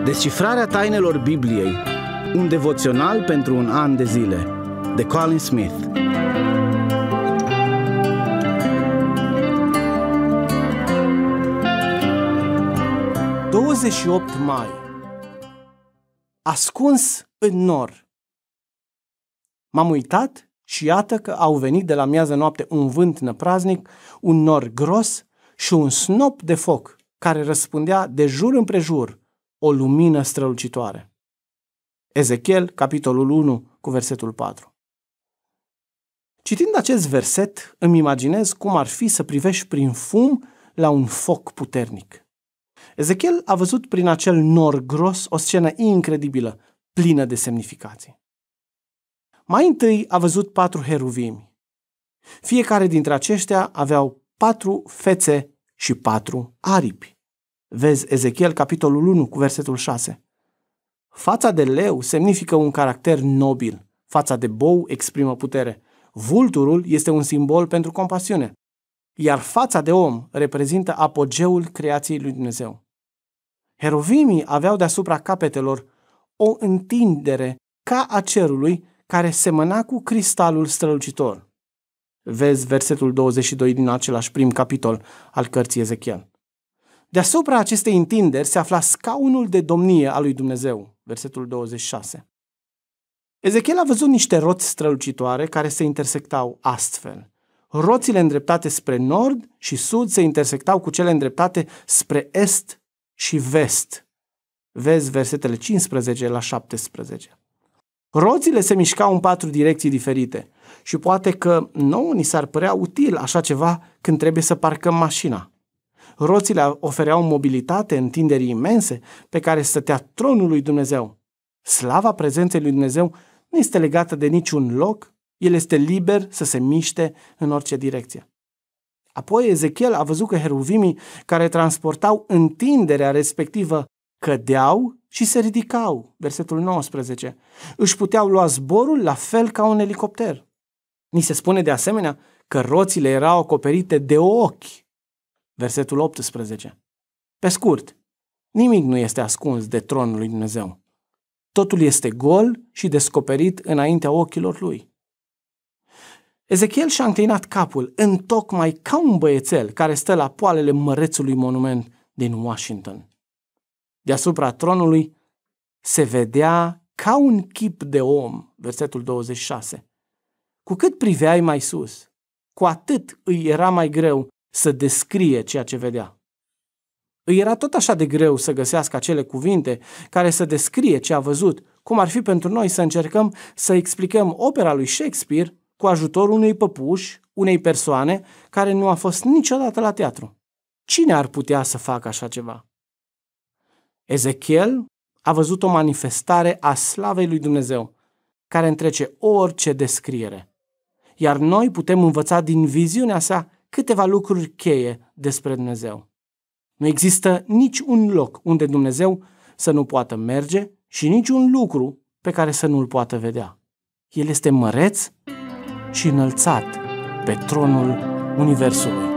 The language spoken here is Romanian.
Descifrarea tainelor Bibliei. Un devoțional pentru un an de zile. De Colin Smith. – 28 mai. Ascuns în nor. M-am uitat și iată că au venit de la miază noapte un vânt năpraznic, un nor gros și un snop de foc care răspândea de jur împrejur o lumină strălucitoare. Ezechiel, capitolul 1, cu versetul 4. Citind acest verset, îmi imaginez cum ar fi să privești prin fum la un foc puternic. Ezechiel a văzut prin acel nor gros o scenă incredibilă, plină de semnificații. Mai întâi a văzut 4 heruvimi. Fiecare dintre aceștia aveau 4 fețe și 4 aripi. Vezi Ezechiel, capitolul 1, cu versetul 6. Fața de leu semnifică un caracter nobil. Fața de bou exprimă putere. Vulturul este un simbol pentru compasiune. Iar fața de om reprezintă apogeul creației lui Dumnezeu. Heruvimii aveau deasupra capetelor o întindere ca a cerului care semăna cu cristalul strălucitor. Vezi versetul 22 din același prim capitol al cărții Ezechiel. Deasupra acestei întinderi se afla scaunul de domnie al lui Dumnezeu, versetul 26. Ezechiel a văzut niște roți strălucitoare care se intersectau astfel. Roțile îndreptate spre nord și sud se intersectau cu cele îndreptate spre est și vest. Vezi versetele 15 la 17. Roțile se mișcau în 4 direcții diferite și poate că nouă ni s-ar părea util așa ceva când trebuie să parcăm mașina. Roțile ofereau mobilitate, întinderi imense pe care stătea tronul lui Dumnezeu. Slava prezenței lui Dumnezeu nu este legată de niciun loc, el este liber să se miște în orice direcție. Apoi Ezechiel a văzut că heruvimii care transportau întinderea respectivă cădeau și se ridicau, versetul 19. Își puteau lua zborul la fel ca un elicopter. Ni se spune de asemenea că roțile erau acoperite de ochi, versetul 18. Pe scurt, nimic nu este ascuns de tronul lui Dumnezeu. Totul este gol și descoperit înaintea ochilor lui. Ezechiel și-a înclinat capul întocmai ca un băiețel care stă la poalele mărețului monument din Washington. Deasupra tronului se vedea ca un chip de om, versetul 26. Cu cât priveai mai sus, cu atât îi era mai greu să descrie ceea ce vedea. Îi era tot așa de greu să găsească acele cuvinte care să descrie ce a văzut, cum ar fi pentru noi să încercăm să explicăm opera lui Shakespeare cu ajutorul unui păpuș, unei persoane care nu a fost niciodată la teatru. Cine ar putea să facă așa ceva? Ezechiel a văzut o manifestare a slavei lui Dumnezeu, care întrece orice descriere. Iar noi putem învăța din viziunea sa câteva lucruri cheie despre Dumnezeu. Nu există nici un loc unde Dumnezeu să nu poată merge și nici un lucru pe care să nu-l poată vedea. El este măreț și înălțat pe tronul Universului.